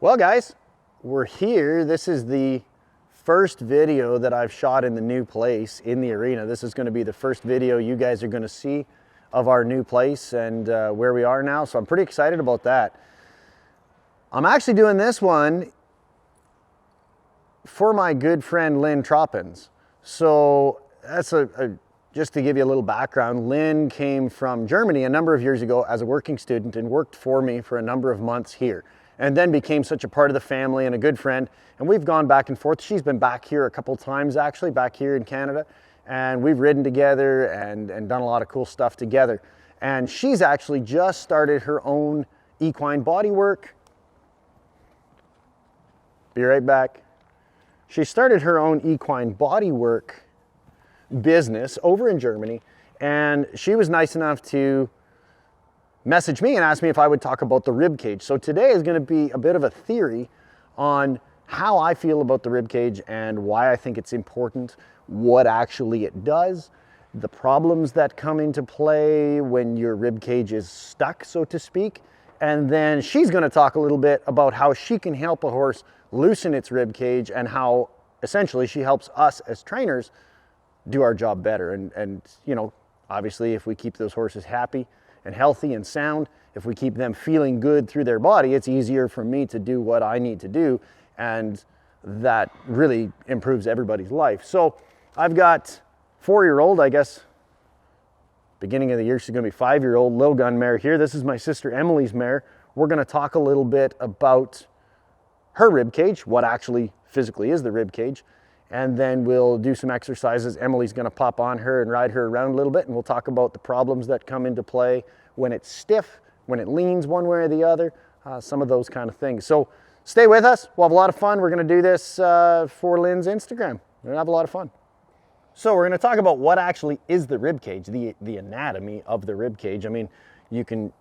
Well guys, we're here. This is the first video that I've shot in the new place in the arena. This is going to be the first video you guys are going to see of our new place and where we are now. So I'm pretty excited about that. I'm actually doing this one for my good friend Lynn Troppins. So that's just to give you a little background. Lynn came from Germany a number of years ago as a working student and worked for me for a number of months here, and then became such a part of the family and a good friend. And we've gone back and forth. She's been back here a couple times actually, back here in Canada, and we've ridden together and done a lot of cool stuff together. And she's actually just started her own equine bodywork. Be right back. She started her own equine bodywork business over in Germany, and she was nice enough to message me and ask me if I would talk about the rib cage. So today is going to be a bit of a theory on how I feel about the rib cage and why I think it's important, what actually it does, the problems that come into play when your rib cage is stuck, so to speak. And then she's going to talk a little bit about how she can help a horse loosen its rib cage and how essentially she helps us as trainers do our job better. And you know, obviously if we keep those horses happy and healthy and sound, if we keep them feeling good through their body, it's easier for me to do what I need to do, and that really improves everybody's life. So I've got 4-year-old, I guess beginning of the year she's going to be 5-year-old Lil Gun mare here. This is my sister Emilie's mare. We're going to talk a little bit about her rib cage, what actually physically is the rib cage, and then we'll do some exercises. Emily's going to pop on her and ride her around a little bit, and we'll talk about the problems that come into play when it's stiff, when it leans one way or the other, some of those kind of things. So stay with us. We'll have a lot of fun. We're going to do this for Lynn's Instagram. We're going to have a lot of fun. So we're going to talk about what actually is the rib cage, the anatomy of the rib cage. I mean, you can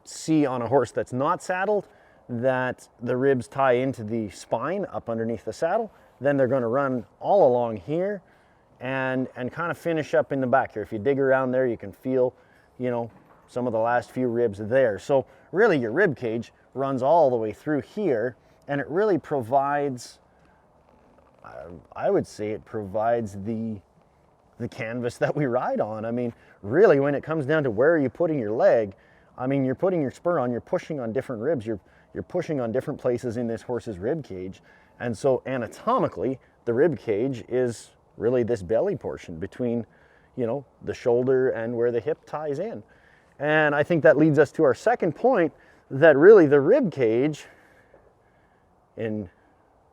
see on a horse that's not saddled that the ribs tie into the spine up underneath the saddle. Then they're going to run all along here and kind of finish up in the back here. If you dig around there, you can feel, you know, some of the last few ribs there. So really your rib cage runs all the way through here, and it really provides, I would say it provides the canvas that we ride on. I mean, really when it comes down to where are you putting your leg, I mean, you're putting your spur on, you're pushing on different ribs, you're pushing on different places in this horse's rib cage. And so anatomically, the rib cage is really this belly portion between, you know, the shoulder and where the hip ties in. And I think that leads us to our second point, that really the rib cage, in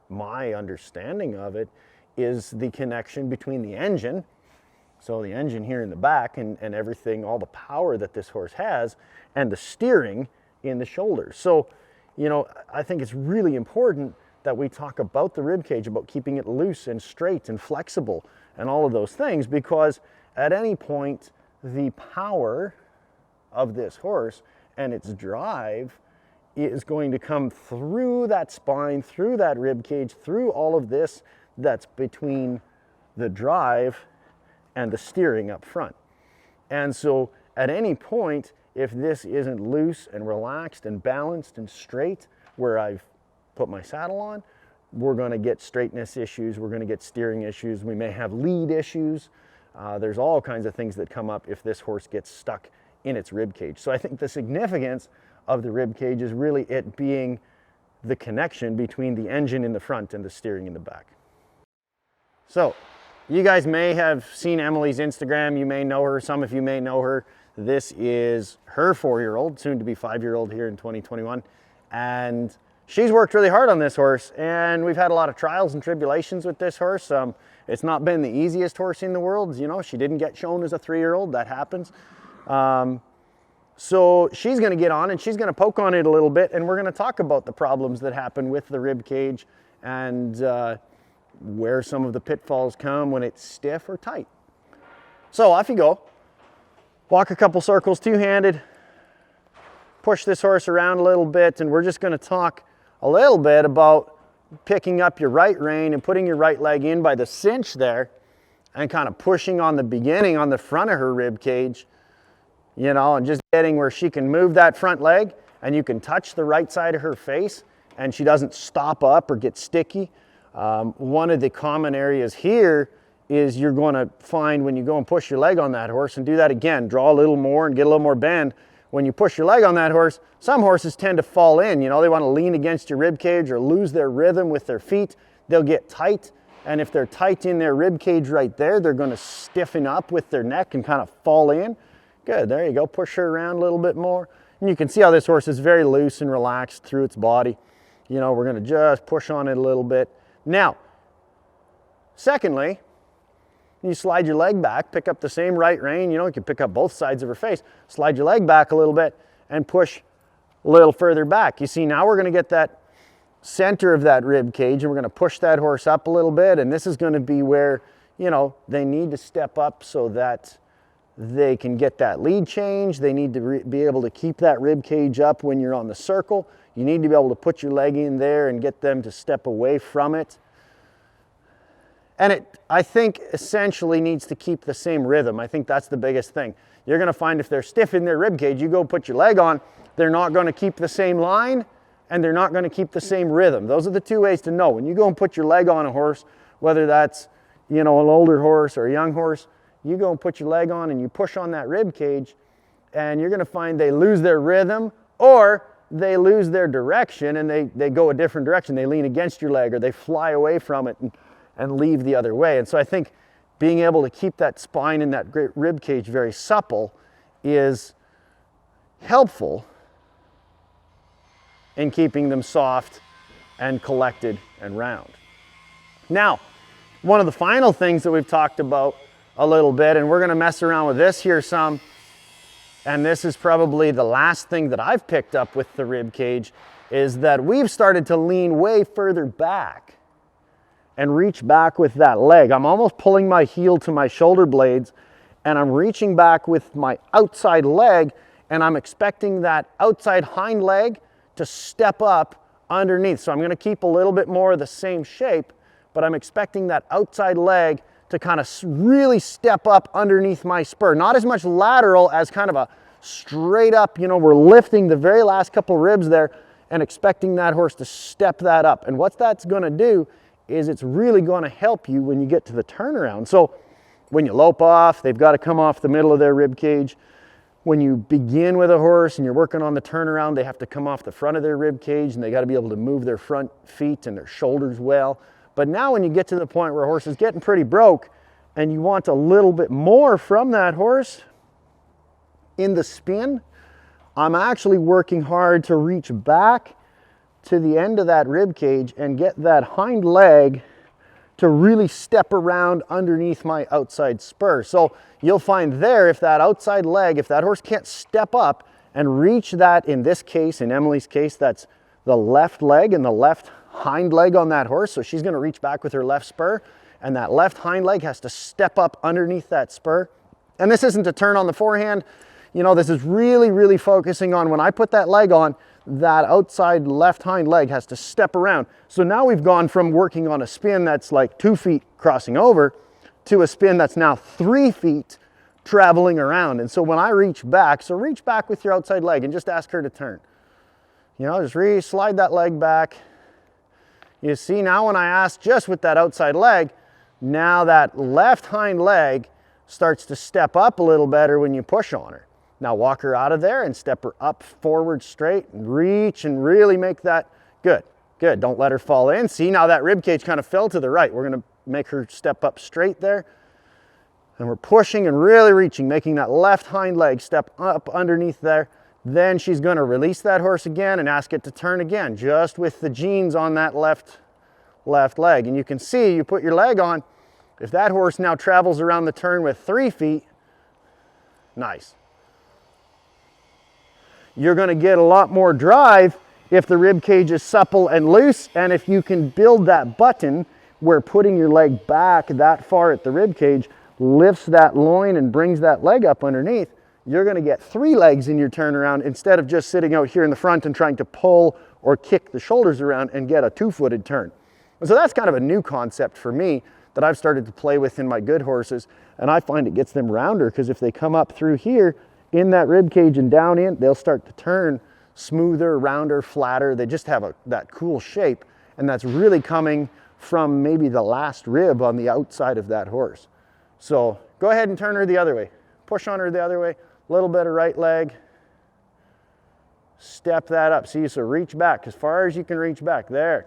my understanding of it, is the connection between the engine, so the engine here in the back and everything, all the power that this horse has, and the steering in the shoulder. So, you know, I think it's really important that we talk about the rib cage, about keeping it loose and straight and flexible and all of those things, because at any point the power of this horse and its drive is going to come through that spine, through that rib cage, through all of this that's between the drive and the steering up front. And so at any point, if this isn't loose and relaxed and balanced and straight where I've put my saddle on, we're going to get straightness issues, we're going to get steering issues, we may have lead issues. There's all kinds of things that come up if this horse gets stuck in its rib cage. So I think the significance of the rib cage is really it being the connection between the engine in the front and the steering in the back. So you guys may have seen Emily's Instagram, you may know her, some of you may know her. This is her 4-year-old, soon to be 5-year-old here in 2021. And she's worked really hard on this horse, and we've had a lot of trials and tribulations with this horse. It's not been the easiest horse in the world. You know, she didn't get shown as a 3-year-old, that happens. So she's going to get on and she's going to poke on it a little bit, and we're going to talk about the problems that happen with the rib cage and where some of the pitfalls come when it's stiff or tight. So off you go. Walk a couple circles two-handed, push this horse around a little bit, and we're just going to talk a little bit about picking up your right rein and putting your right leg in by the cinch there and kind of pushing on the beginning on the front of her rib cage, you know, and just getting where she can move that front leg and you can touch the right side of her face and she doesn't stop up or get sticky. One of the common areas here is you're going to find when you go and push your leg on that horse, and do that again, draw a little more and get a little more bend. When you push your leg on that horse, some horses tend to fall in. You know, they want to lean against your rib cage or lose their rhythm with their feet. They'll get tight, and if they're tight in their rib cage right there, they're going to stiffen up with their neck and kind of fall in. Good, there you go. Push her around a little bit more. And you can see how this horse is very loose and relaxed through its body. You know, we're going to just push on it a little bit. Now, secondly, you slide your leg back, pick up the same right rein. You know, you can pick up both sides of her face. Slide your leg back a little bit and push a little further back. You see, now we're going to get that center of that rib cage, and we're going to push that horse up a little bit. And this is going to be where, you know, they need to step up so that they can get that lead change. They need to be able to keep that rib cage up when you're on the circle. You need to be able to put your leg in there and get them to step away from it. And it, I think, essentially needs to keep the same rhythm. I think that's the biggest thing. You're going to find if they're stiff in their rib cage, you go put your leg on, they're not going to keep the same line, and they're not going to keep the same rhythm. Those are the two ways to know. When you go and put your leg on a horse, whether that's, you know, an older horse or a young horse, you go and put your leg on and you push on that rib cage, and you're going to find they lose their rhythm, or they lose their direction and they go a different direction. They lean against your leg, or they fly away from it and leave the other way. And so I think being able to keep that spine and that rib cage very supple is helpful in keeping them soft and collected and round. Now, one of the final things that we've talked about a little bit, and we're going to mess around with this here some, and this is probably the last thing that I've picked up with the rib cage, is that we've started to lean way further back and reach back with that leg. I'm almost pulling my heel to my shoulder blades, and I'm reaching back with my outside leg, and I'm expecting that outside hind leg to step up underneath. So I'm going to keep a little bit more of the same shape, but I'm expecting that outside leg to kind of really step up underneath my spur. Not as much lateral as kind of a straight up, you know, we're lifting the very last couple ribs there and expecting that horse to step that up. And what that's going to do is it's really going to help you when you get to the turnaround. So when you lope off, they've got to come off the middle of their rib cage. When you begin with a horse and you're working on the turnaround, they have to come off the front of their rib cage, and they got to be able to move their front feet and their shoulders well. But now when you get to the point where a horse is getting pretty broke and you want a little bit more from that horse in the spin, I'm actually working hard to reach back to the end of that rib cage and get that hind leg to really step around underneath my outside spur. So you'll find there, if that outside leg, if that horse can't step up and reach that, in this case, in Emilie's case, that's the left leg and the left hind leg on that horse. So she's going to reach back with her left spur, and that left hind leg has to step up underneath that spur. And this isn't a turn on the forehand. You know, this is really, really focusing on when I put that leg on, that outside left hind leg has to step around. So now we've gone from working on a spin that's like 2 feet crossing over to a spin that's now 3 feet traveling around. And so when I reach back, so reach back with your outside leg and just ask her to turn. You know, just slide that leg back. You see now when I ask just with that outside leg, now that left hind leg starts to step up a little better when you push on her. Now walk her out of there and step her up forward straight and reach and really make that good. Good, don't let her fall in. See, now that rib cage kind of fell to the right. We're going to make her step up straight there. And we're pushing and really reaching, making that left hind leg step up underneath there. Then she's going to release that horse again and ask it to turn again, just with the jeans on that left leg. And you can see, you put your leg on, if that horse now travels around the turn with 3 feet, nice. You're going to get a lot more drive if the rib cage is supple and loose, and if you can build that button where putting your leg back that far at the rib cage lifts that loin and brings that leg up underneath, you're going to get 3 legs in your turnaround instead of just sitting out here in the front and trying to pull or kick the shoulders around and get a 2-footed turn. And so that's kind of a new concept for me that I've started to play with in my good horses, and I find it gets them rounder, because if they come up through here in that rib cage and down in, they'll start to turn smoother, rounder, flatter. They just have that cool shape, and that's really coming from maybe the last rib on the outside of that horse. So go ahead and turn her the other way. Push on her the other way, a little bit of right leg. Step that up. See, so reach back as far as you can reach back. There.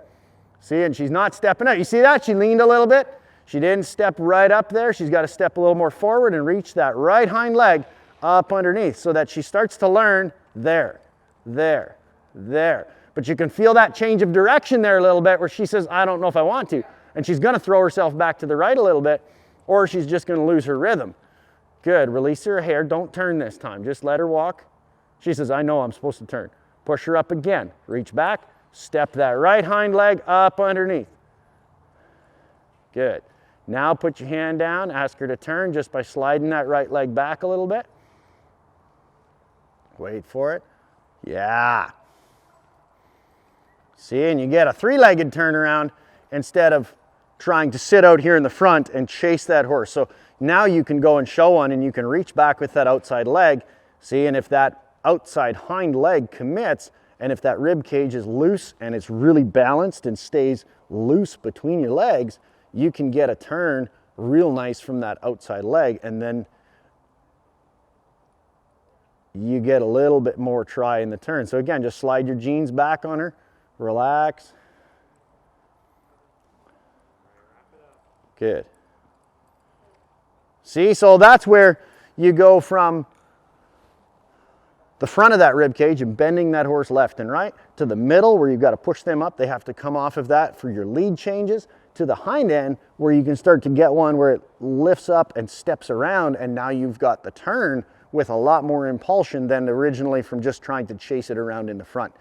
See, and she's not stepping up. You see that? She leaned a little bit. She didn't step right up there. She's got to step a little more forward and reach that right hind leg up underneath so that she starts to learn there, there, there. But you can feel that change of direction there a little bit where she says, I don't know if I want to. And she's going to throw herself back to the right a little bit, or she's just going to lose her rhythm. Good. Release her hair. Don't turn this time. Just let her walk. She says, I know I'm supposed to turn. Push her up again. Reach back. Step that right hind leg up underneath. Good. Now put your hand down. Ask her to turn just by sliding that right leg back a little bit. Wait for it. Yeah. See, and you get a three-legged turnaround instead of trying to sit out here in the front and chase that horse. So now you can go and show one, and you can reach back with that outside leg. See, and if that outside hind leg commits, and if that rib cage is loose and it's really balanced and stays loose between your legs, you can get a turn real nice from that outside leg, and then you get a little bit more try in the turn. So again, just slide your jeans back on her, relax. Good. See, so that's where you go from the front of that rib cage and bending that horse left and right to the middle where you've got to push them up. They have to come off of that for your lead changes, to the hind end where you can start to get one where it lifts up and steps around, and now you've got the turn with a lot more impulsion than originally from just trying to chase it around in the front.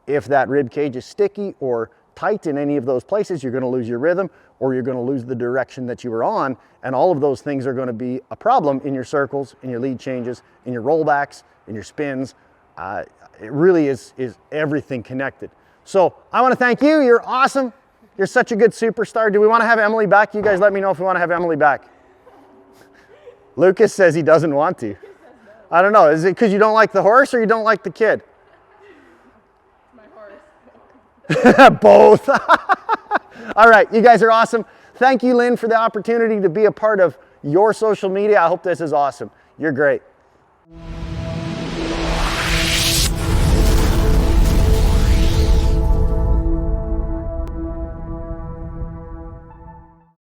If that rib cage is sticky or tight in any of those places, you're going to lose your rhythm, or you're going to lose the direction that you were on, and all of those things are going to be a problem in your circles, in your lead changes, in your rollbacks, in your spins. It really is everything connected. So I want to thank you. You're awesome. You're such a good superstar. Do we want to have Emilie back? You guys let me know if we want to have Emilie back. Lucas says he doesn't want to. I don't know. Is it because you don't like the horse or you don't like the kid? My horse. Both. All right. You guys are awesome. Thank you, Lynn, for the opportunity to be a part of your social media. I hope this is awesome. You're great.